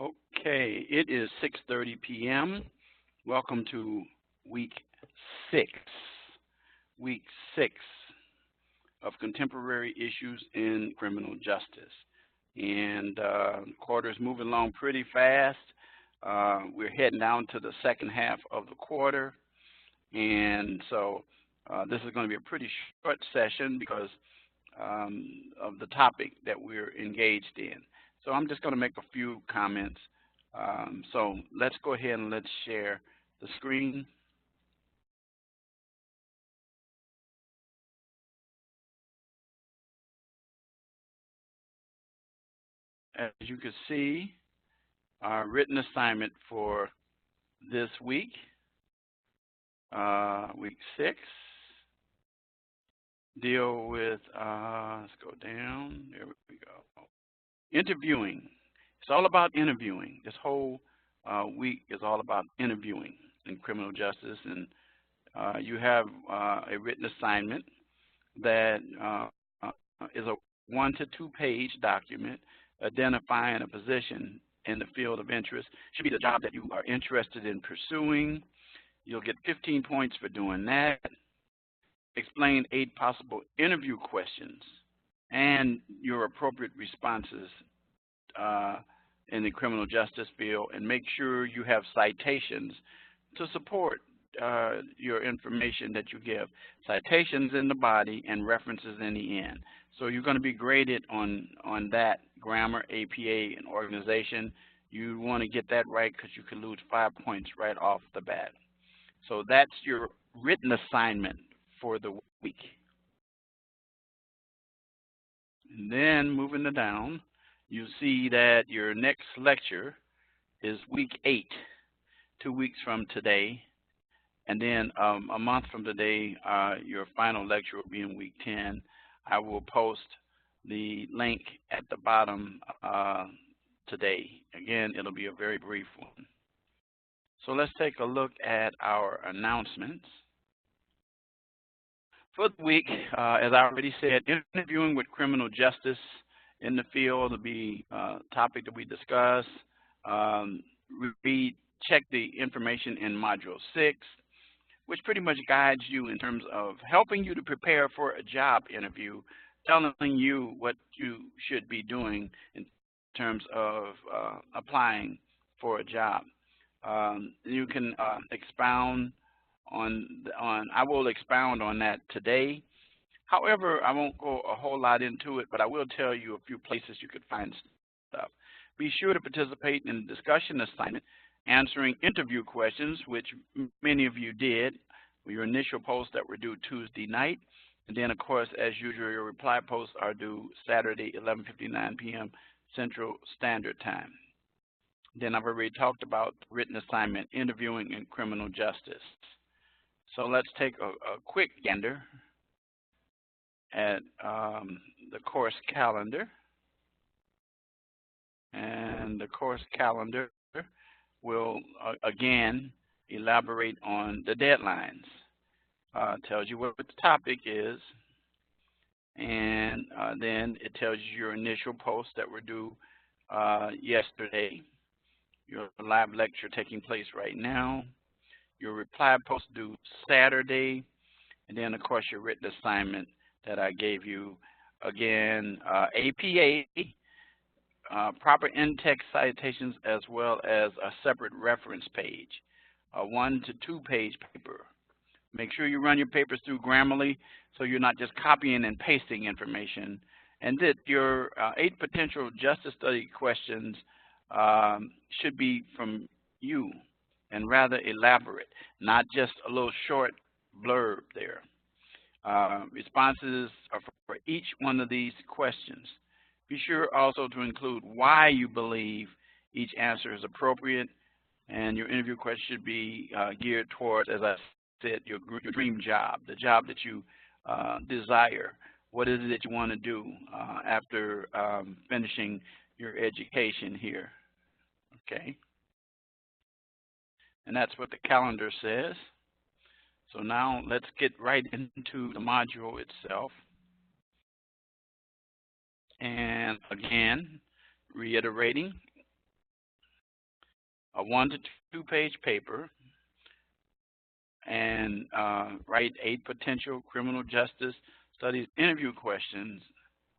Okay, it is 6:30 p.m. Welcome to week six, week six of contemporary issues in criminal justice. And the quarter is moving along pretty fast. We're heading down to the second half of the quarter. And so this is going to be a pretty short session because of the topic that we're engaged in. So I'm just going to make a few comments. So let's go ahead and let's share the screen. As you can see, our written assignment for this week, week 6, deal with, let's go down, there we go. Interviewing. It's all about interviewing. This whole week is all about interviewing in criminal justice, and you have a written assignment that is a 1 to 2 page document identifying a position in the field of interest. Should be the job that you are interested in pursuing. You'll get 15 points for doing that. Explain 8 possible interview questions and your appropriate responses in the criminal justice field, and make sure you have citations to support your information that you give. Citations in the body and references in the end. So you're going to be graded on that: grammar, APA, and organization. You want to get that right because you can lose 5 points right off the bat. So that's your written assignment for the week. And then moving it down, you see that your next lecture is week 8, 2 weeks from today. And then a month from today, your final lecture will be in week 10. I will post the link at the bottom today. Again, it'll be a very brief one. So let's take a look at our announcements. For the week, as I already said, interviewing with criminal justice in the field will be a topic that we discuss. Check the information in Module 6, which pretty much guides you in terms of helping you to prepare for a job interview, telling you what you should be doing in terms of applying for a job. You can expound I will expound on that today. However, I won't go a whole lot into it, but I will tell you a few places you could find stuff. Be sure to participate in the discussion assignment, answering interview questions, which many of you did, with your initial posts that were due Tuesday night. And then, of course, as usual, your reply posts are due Saturday, 11:59 p.m. Central Standard Time. Then I've already talked about written assignment, interviewing in criminal justice. So let's take a quick gander at the course calendar. And the course calendar will, again, elaborate on the deadlines. Tells you what the topic is, and then it tells you your initial posts that were due yesterday, your live lecture taking place right now, your reply post due Saturday, and then, of course, your written assignment that I gave you. Again, APA, proper in-text citations, as well as a separate reference page, a 1 to 2 page paper. Make sure you run your papers through Grammarly so you're not just copying and pasting information, and that your 8 potential justice study questions should be from you and rather elaborate, not just a little short blurb there. Responses are for each one of these questions. Be sure also to include why you believe each answer is appropriate, and your interview question should be geared towards, as I said, your dream job, the job that you desire. What is it that you want to do after finishing your education here? Okay. And that's what the calendar says. So now let's get right into the module itself. And again, reiterating, a 1 to 2 page paper and write 8 potential criminal justice studies interview questions,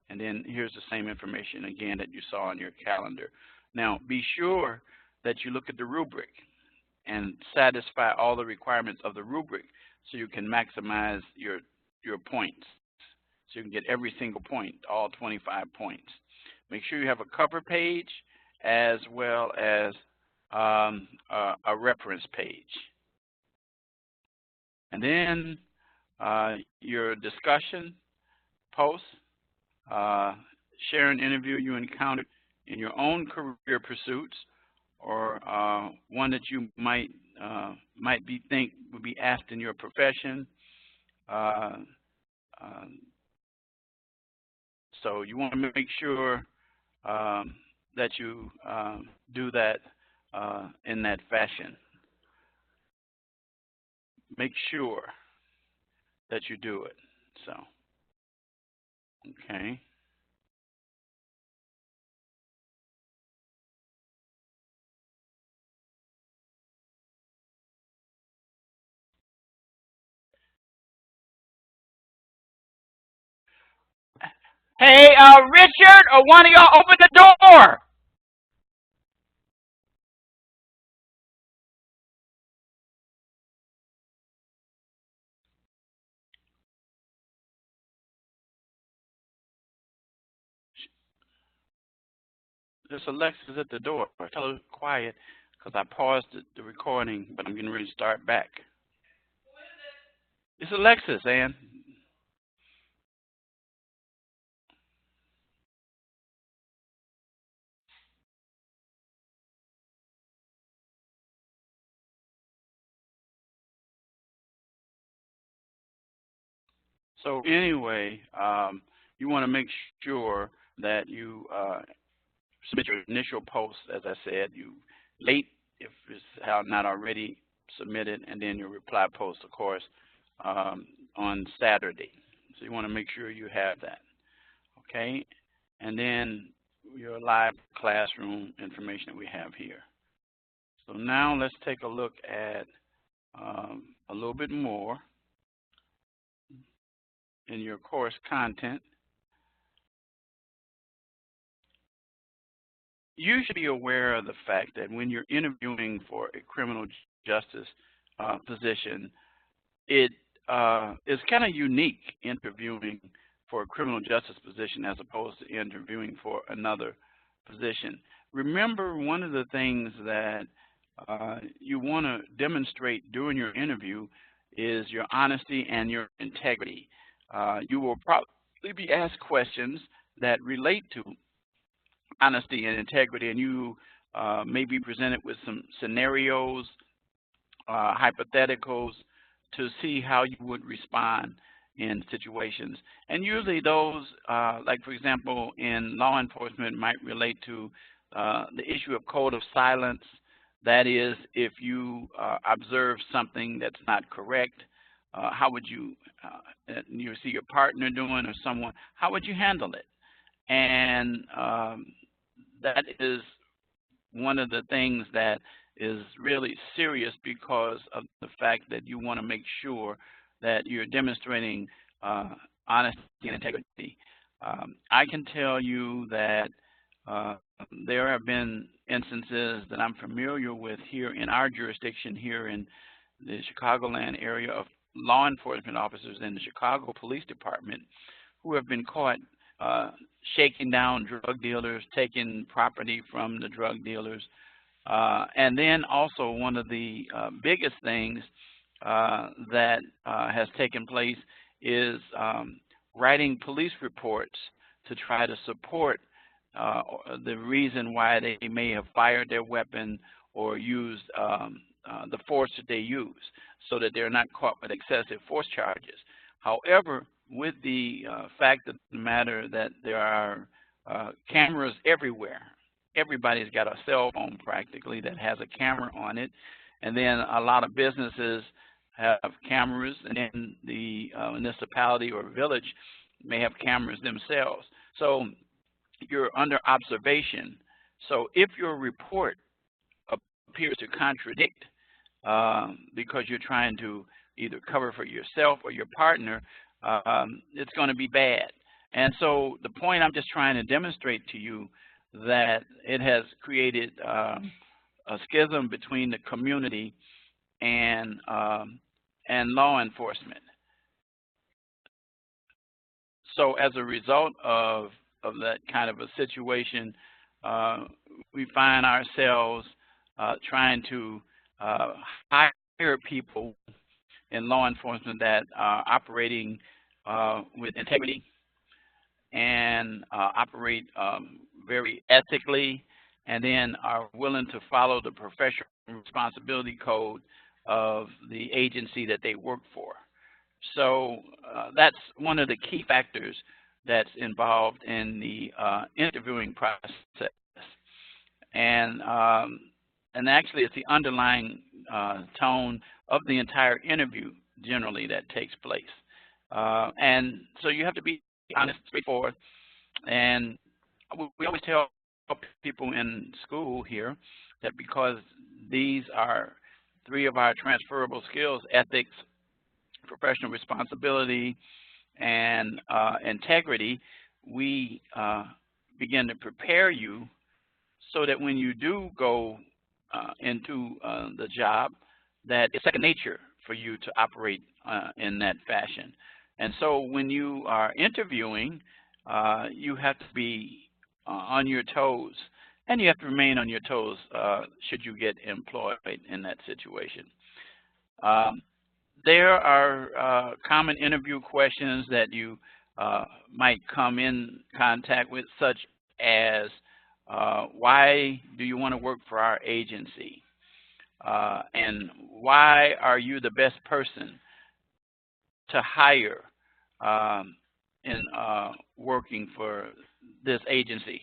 and then here's the same information again that you saw on your calendar. Now, be sure that you look at the rubric and satisfy all the requirements of the rubric so you can maximize your points. So you can get every single point, all 25 points. Make sure you have a cover page as well as a reference page. And then your discussion posts, share an interview you encountered in your own career pursuits, or one that you might think would be asked in your profession. So you want to make sure that you do that in that fashion. Make sure that you do it. So, okay. Hey, Richard, or one of y'all open the door. This Alexa's at the door. Tell her quiet, because I paused the recording, but I'm getting ready to start back. It's Alexis, Ann. So anyway, you want to make sure that you submit your initial post, as I said, you late if it's not already submitted, and then your reply post, of course, on Saturday. So you want to make sure you have that, okay? And then your live classroom information that we have here. So now let's take a look at a little bit more in your course content. You should be aware of the fact that when you're interviewing for a criminal justice position, it is kind of unique interviewing for a criminal justice position as opposed to interviewing for another position. Remember, one of the things that you want to demonstrate during your interview is your honesty and your integrity. You will probably be asked questions that relate to honesty and integrity, and you may be presented with some scenarios, hypotheticals, to see how you would respond in situations. And usually those, like for example, in law enforcement, might relate to the issue of code of silence. That is, if you observe something that's not correct, how would you see your partner doing or someone, how would you handle it? And that is one of the things that is really serious because of the fact that you want to make sure that you're demonstrating honesty and integrity. I can tell you that there have been instances that I'm familiar with here in our jurisdiction here in the Chicagoland area of law enforcement officers in the Chicago Police Department who have been caught shaking down drug dealers, taking property from the drug dealers. And then also one of the biggest things that has taken place is writing police reports to try to support the reason why they may have fired their weapon or used the force that they use, so that they're not caught with excessive force charges. However, with the fact of the matter that there are cameras everywhere, everybody's got a cell phone practically that has a camera on it, and then a lot of businesses have cameras, and then the municipality or village may have cameras themselves. So you're under observation. So if your report appears to contradict because you're trying to either cover for yourself or your partner, it's going to be bad. And so the point I'm just trying to demonstrate to you that it has created a schism between the community and law enforcement. So as a result of that kind of a situation, we find ourselves trying to hire people in law enforcement that are operating with integrity and operate very ethically, and then are willing to follow the professional responsibility code of the agency that they work for. So that's one of the key factors that's involved in the interviewing process. And actually it's the underlying tone of the entire interview generally that takes place. And so you have to be honest, straightforward. And we always tell people in school here that because these are 3 of our transferable skills: ethics, professional responsibility, and integrity, we begin to prepare you so that when you do go into the job, that it's second nature for you to operate in that fashion. And so when you are interviewing, you have to be on your toes, and you have to remain on your toes should you get employed in that situation. There are common interview questions that you might come in contact with, such as why do you want to work for our agency? And why are you the best person to hire in working for this agency?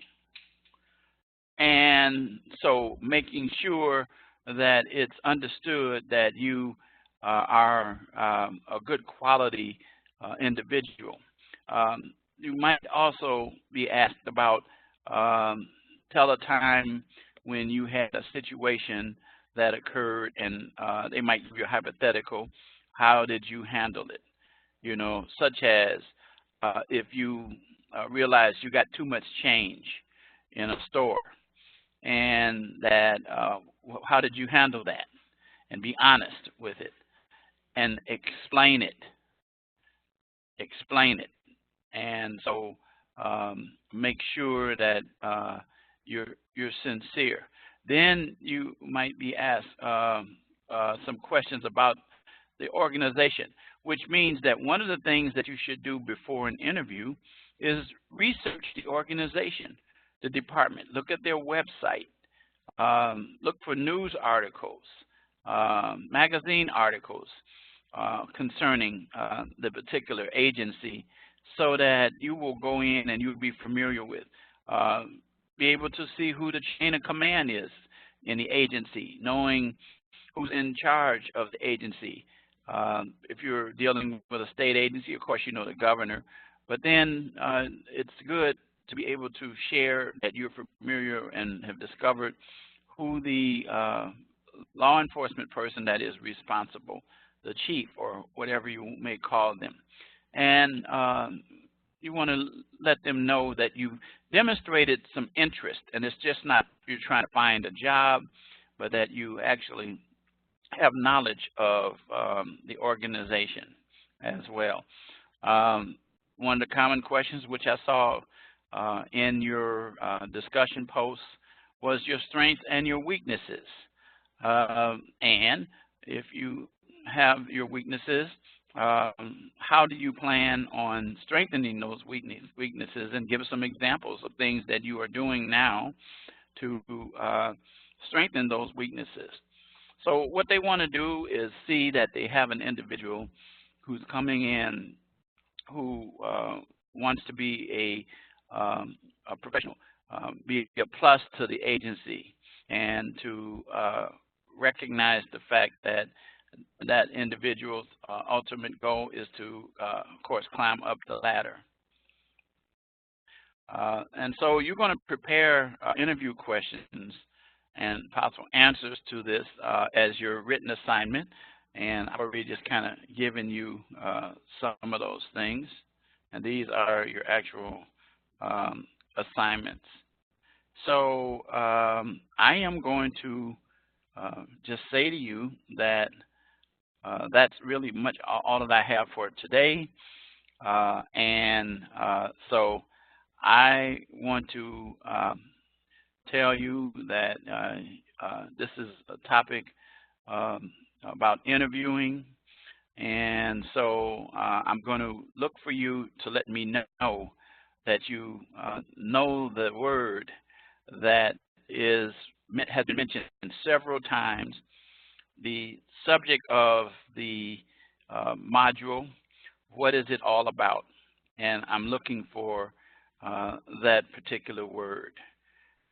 And so making sure that it's understood that you are a good quality individual. You might also be asked about tell a time when you had a situation that occurred, and they might give you a hypothetical. How did you handle it? You know, such as if you realize you got too much change in a store, and that how did you handle that? And be honest with it, and explain it. Explain it. And so make sure that you're sincere. Then you might be asked some questions about the organization, which means that one of the things that you should do before an interview is research the organization, the department. Look at their website. Look for news articles, magazine articles concerning the particular agency, so that you will go in and you'll be familiar with, be able to see who the chain of command is in the agency, knowing who's in charge of the agency. If you're dealing with a state agency, of course, you know the governor, but then it's good to be able to share that you're familiar and have discovered who the law enforcement person that is responsible, the chief or whatever you may call them. And you want to let them know that you demonstrated some interest, and it's just not you're trying to find a job, but that you actually have knowledge of the organization as well. One of the common questions which I saw in your discussion posts was your strengths and your weaknesses. And if you have your weaknesses, how do you plan on strengthening those weaknesses, and give us some examples of things that you are doing now to strengthen those weaknesses. So what they want to do is see that they have an individual who's coming in who wants to be a professional, be a plus to the agency, and to recognize the fact that that individual's ultimate goal is to, of course, climb up the ladder. And so you're going to prepare interview questions, and possible answers to this as your written assignment. And I've already just kind of given you some of those things. And these are your actual assignments. So I am going to just say to you that that's really much all that I have for today. So I want to tell you that this is a topic about interviewing, and so I'm going to look for you to let me know that you know the word that has been mentioned several times, the subject of the module. What is it all about? And I'm looking for that particular word.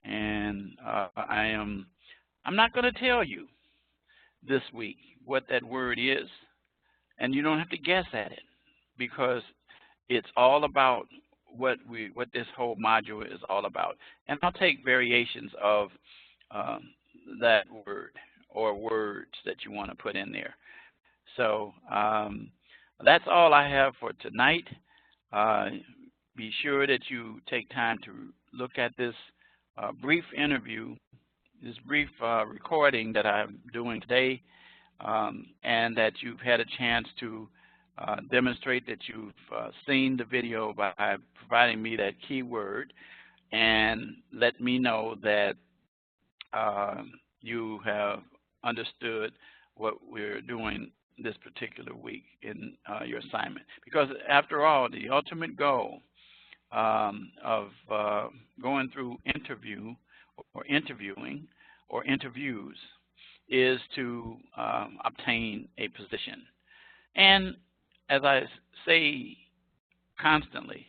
And I'm not going to tell you this week what that word is, and you don't have to guess at it, because it's all about what this whole module is all about. And I'll take variations of that word or words that you want to put in there. So that's all I have for tonight. Be sure that you take time to look at this brief interview, this brief recording that I'm doing today, and that you've had a chance to demonstrate that you've seen the video by providing me that keyword, and let me know that you have understood what we're doing this particular week in your assignment. Because after all, the ultimate goal of going through interviewing or interviews is to obtain a position. And as I say constantly,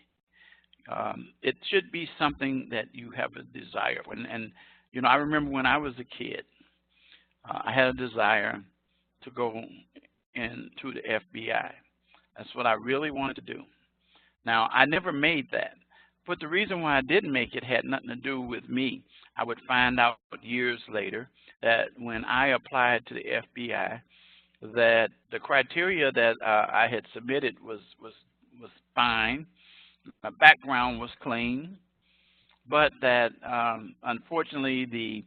it should be something that you have a desire for. And you know, I remember when I was a kid, I had a desire to go into the FBI. That's what I really wanted to do. Now, I never made that, but the reason why I didn't make it had nothing to do with me. I would find out years later that when I applied to the FBI, that the criteria that I had submitted was fine, my background was clean, but that unfortunately the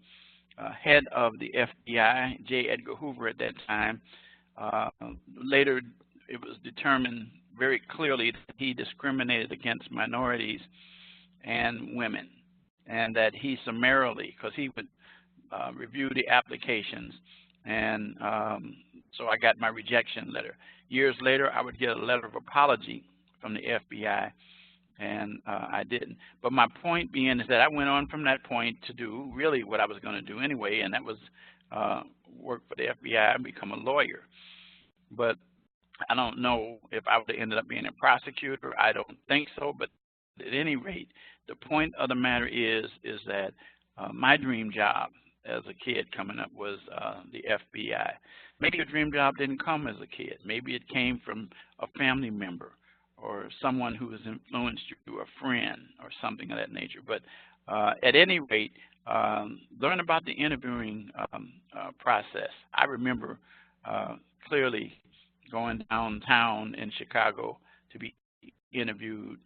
head of the FBI, J. Edgar Hoover at that time, later it was determined very clearly that he discriminated against minorities and women, and that he summarily, because he would review the applications, and so I got my rejection letter. Years later, I would get a letter of apology from the FBI, and I didn't. But my point being is that I went on from that point to do really what I was going to do anyway, and that was work for the FBI and become a lawyer. But I don't know if I would have ended up being a prosecutor. I don't think so. But at any rate, the point of the matter is that my dream job as a kid coming up was the FBI. Maybe your dream job didn't come as a kid. Maybe it came from a family member or someone who has influenced you, a friend or something of that nature. But at any rate, learn about the interviewing process. I remember clearly going downtown in Chicago to be interviewed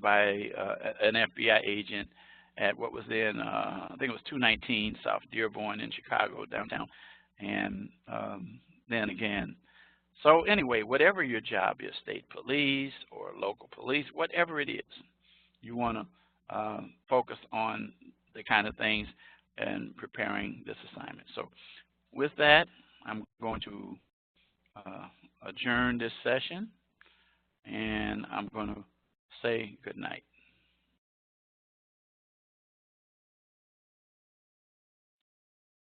by an FBI agent at what was then, I think it was 219 South Dearborn in Chicago, downtown. And then again, so anyway, whatever your job is, state police or local police, whatever it is, you want to focus on the kind of things and preparing this assignment. So with that, I'm going to adjourn this session, and I'm going to say good night.